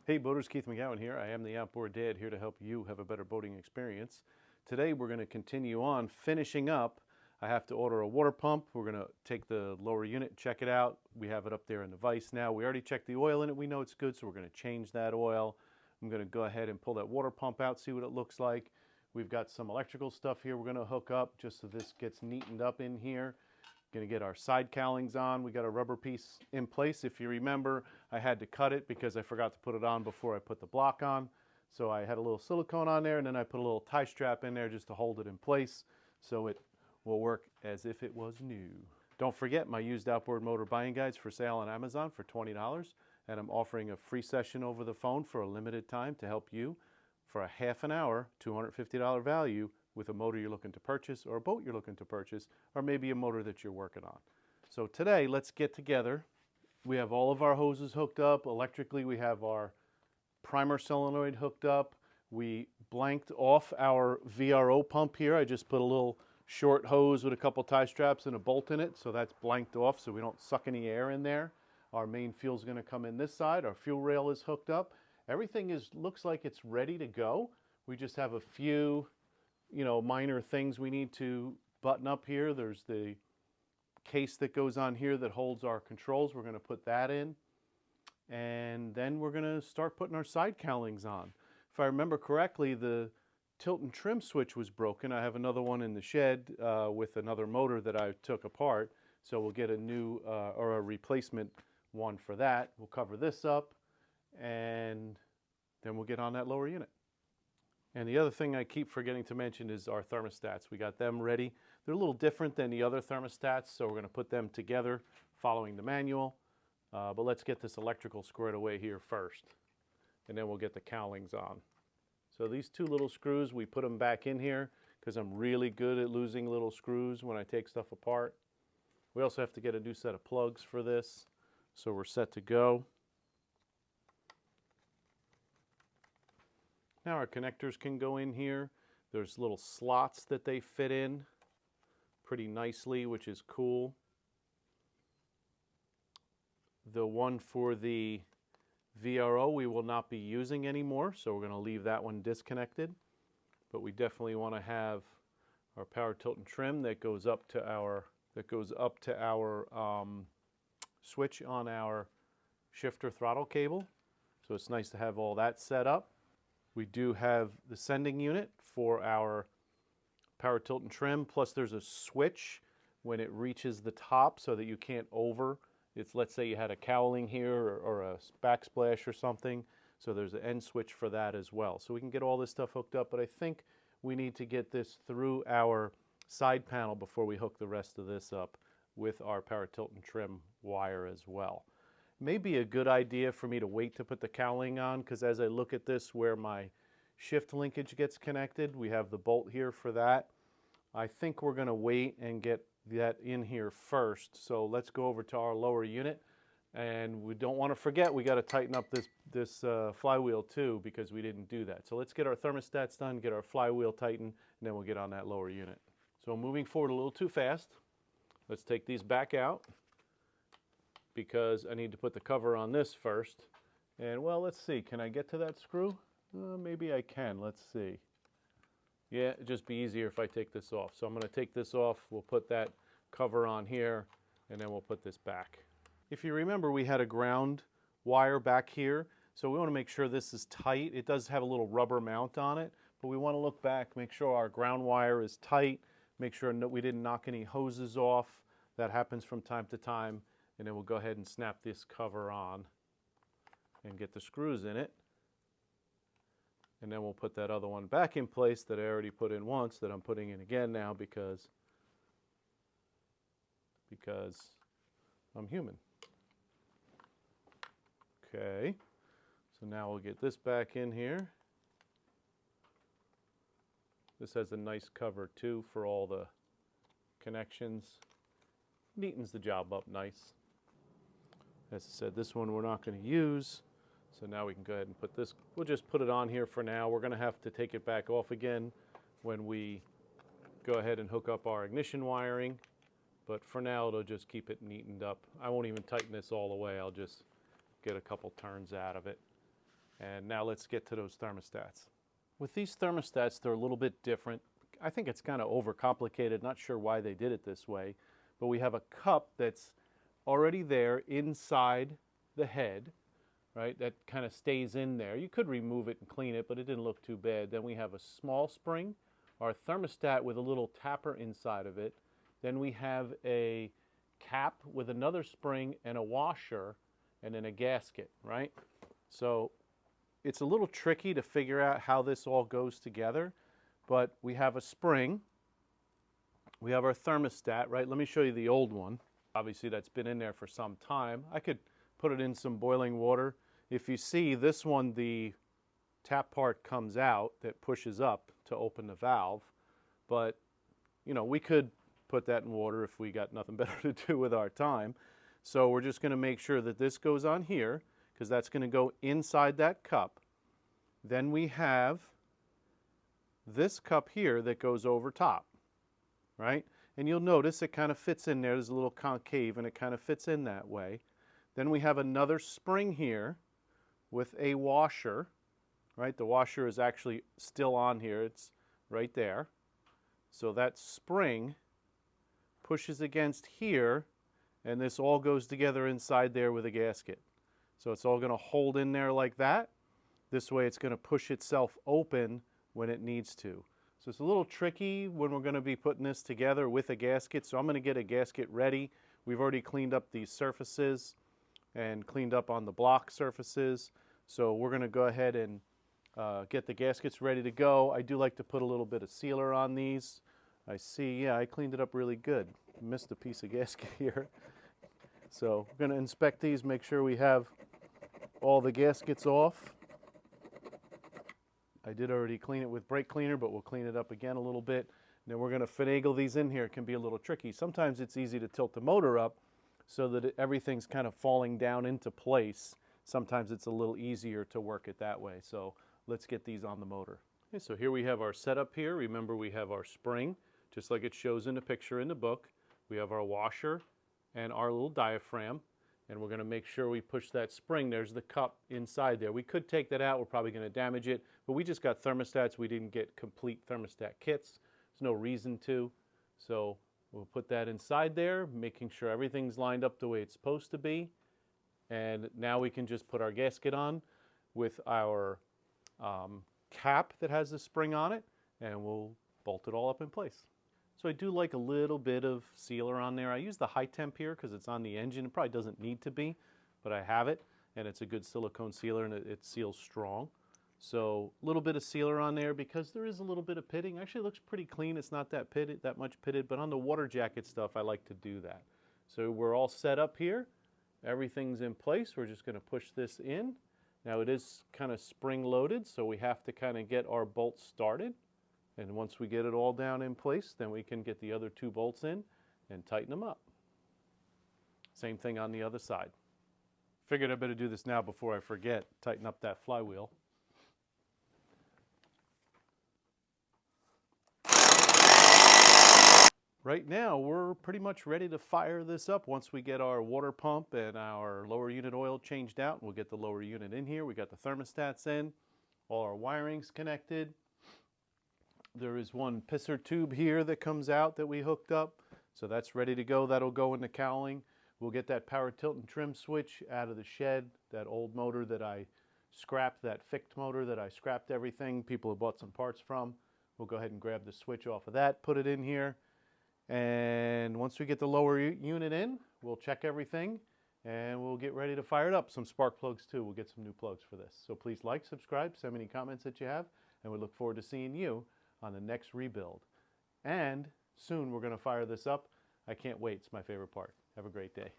Hey boaters, Keith McGowan here. I am the Outboard Dad here to help you have a better boating experience. Today we're going to continue on finishing up. I have to order a water pump. We're going to take the lower unit, check it out. We have it up there in the vise now. We already checked the oil in it. We know it's good, so we're going to change that oil. I'm going to go ahead and pull that water pump out, see what it looks like. We've got some electrical stuff here we're going to hook up just so this gets neatened up in here. Going to get our side cowlings on. We got a rubber piece in place. If you remember, I had to cut it because I forgot to put it on before I put the block on. So I had a little silicone on there, and then I put a little tie strap in there just to hold it in place so it will work as if it was new. Don't forget my used outboard motor buying guides for sale on Amazon for $20, and I'm offering a free session over the phone for a limited time to help you for a half an hour, $250 value, with a motor you're looking to purchase or a boat you're looking to purchase, or maybe a motor that you're working on. So today, let's get together. We have all of our hoses hooked up. Electrically, we have our primer solenoid hooked up. We blanked off our VRO pump here. I just put a little short hose with a couple tie straps and a bolt in it, so that's blanked off so we don't suck any air in there. Our main fuel is going to come in this side. Our fuel rail is hooked up. Everything looks like it's ready to go. We just have a few minor things we need to button up here. There's the case that goes on here that holds our controls. We're going to put that in. And then we're going to start putting our side cowlings on. If I remember correctly, the tilt and trim switch was broken. I have another one in the shed with another motor that I took apart. So we'll get a new or a replacement one for that. We'll cover this up and then we'll get on that lower unit. And the other thing I keep forgetting to mention is our thermostats. We got them ready. They're a little different than the other thermostats, so we're going to put them together following the manual. But let's get this electrical squared away here first, and then we'll get the cowlings on. So these two little screws, we put them back in here because I'm really good at losing little screws when I take stuff apart. We also have to get a new set of plugs for this, so we're set to go. Now our connectors can go in here. There's little slots that they fit in pretty nicely, which is cool. The one for the VRO we will not be using anymore, so we're going to leave that one disconnected. But we definitely want to have our power tilt and trim that goes up to our switch on our shifter throttle cable. So it's nice to have all that set up. We do have the sending unit for our power tilt and trim, plus there's a switch when it reaches the top so that you can't let's say you had a cowling here or a backsplash or something, so there's an end switch for that as well. So we can get all this stuff hooked up, but I think we need to get this through our side panel before we hook the rest of this up with our power tilt and trim wire as well. May be a good idea for me to wait to put the cowling on, because as I look at this where my shift linkage gets connected, we have the bolt here for that. I think we're going to wait and get that in here first. So let's go over to our lower unit, and we don't want to forget we got to tighten up this flywheel too, because we didn't do that. So let's get our thermostats done, get our flywheel tightened, and then we'll get on that lower unit. So moving forward a little too fast. Let's take these back out, because I need to put the cover on this first. And well, let's see, can I get to that screw? Maybe I can, let's see. Yeah, it'd just be easier if I take this off. So I'm going to take this off, we'll put that cover on here, and then we'll put this back. If you remember, we had a ground wire back here, so we want to make sure this is tight. It does have a little rubber mount on it, but we want to look back, make sure our ground wire is tight, make sure that we didn't knock any hoses off. That happens from time to time. And then we'll go ahead and snap this cover on and get the screws in it. And then we'll put that other one back in place that I already put in once, that I'm putting in again now because I'm human. Okay, so now we'll get this back in here. This has a nice cover too for all the connections. Neatens the job up nice. As I said, this one we're not going to use, so now we can go ahead and put this, we'll just put it on here for now. We're going to have to take it back off again when we go ahead and hook up our ignition wiring, but for now it'll just keep it neatened up. I won't even tighten this all the way, I'll just get a couple turns out of it. And now let's get to those thermostats. With these thermostats, they're a little bit different. I think it's kind of overcomplicated, not sure why they did it this way, but we have a cup that's already there inside the head, right? That kind of stays in there. You could remove it and clean it, but it didn't look too bad. Then we have a small spring, our thermostat with a little tapper inside of it. Then we have a cap with another spring and a washer and then a gasket, right? So it's a little tricky to figure out how this all goes together, but we have a spring, we have our thermostat, right? Let me show you the old one. Obviously that's been in there for some time. I could put it in some boiling water. If you see this one, the tap part comes out that pushes up to open the valve, but you know, we could put that in water if we got nothing better to do with our time. So we're just going to make sure that this goes on here, because that's going to go inside that cup. Then we have this cup here that goes over top, right? And you'll notice it kind of fits in there. There's a little concave and it kind of fits in that way. Then we have another spring here with a washer, right? The washer is actually still on here. It's right there. So that spring pushes against here, and this all goes together inside there with a gasket. So it's all going to hold in there like that. This way it's going to push itself open when it needs to. So it's a little tricky when we're going to be putting this together with a gasket. So I'm going to get a gasket ready. We've already cleaned up these surfaces and cleaned up on the block surfaces. So we're going to go ahead and get the gaskets ready to go. I do like to put a little bit of sealer on these. I see, yeah, I cleaned it up really good. Missed a piece of gasket here. So we're going to inspect these, make sure we have all the gaskets off. I did already clean it with brake cleaner, but we'll clean it up again a little bit. And then we're going to finagle these in here. It can be a little tricky. Sometimes it's easy to tilt the motor up so that everything's kind of falling down into place. Sometimes it's a little easier to work it that way. So let's get these on the motor. Okay, so here we have our setup here. Remember, we have our spring, just like it shows in the picture in the book. We have our washer and our little diaphragm, and we're going to make sure we push that spring. There's the cup inside there. We could take that out. We're probably going to damage it, but we just got thermostats. We didn't get complete thermostat kits. There's no reason to. So we'll put that inside there, making sure everything's lined up the way it's supposed to be. And now we can just put our gasket on with our cap that has the spring on it, and we'll bolt it all up in place. So I do like a little bit of sealer on there. I use the high temp here because it's on the engine. It probably doesn't need to be, but I have it, and it's a good silicone sealer, and it seals strong. So a little bit of sealer on there because there is a little bit of pitting. Actually, it looks pretty clean. It's not that pitted, that much pitted, but on the water jacket stuff, I like to do that. So we're all set up here. Everything's in place. We're just going to push this in. Now it is kind of spring loaded, so we have to kind of get our bolts started. And once we get it all down in place, then we can get the other two bolts in and tighten them up. Same thing on the other side. Figured I better do this now before I forget. Tighten up that flywheel. Right now, we're pretty much ready to fire this up once we get our water pump and our lower unit oil changed out. We'll get the lower unit in here. We got the thermostats in, all our wiring's connected. There is one pisser tube here that comes out that we hooked up. So that's ready to go. That'll go in the cowling. We'll get that power tilt and trim switch out of the shed. That old motor that I scrapped, that Ficht motor that I scrapped everything, people have bought some parts from. We'll go ahead and grab the switch off of that, put it in here. And once we get the lower unit in, we'll check everything and we'll get ready to fire it up. Some spark plugs too. We'll get some new plugs for this. So please like, subscribe, send me any comments that you have, and we look forward to seeing you on the next rebuild. And soon we're going to fire this up. I can't wait. It's my favorite part. Have a great day.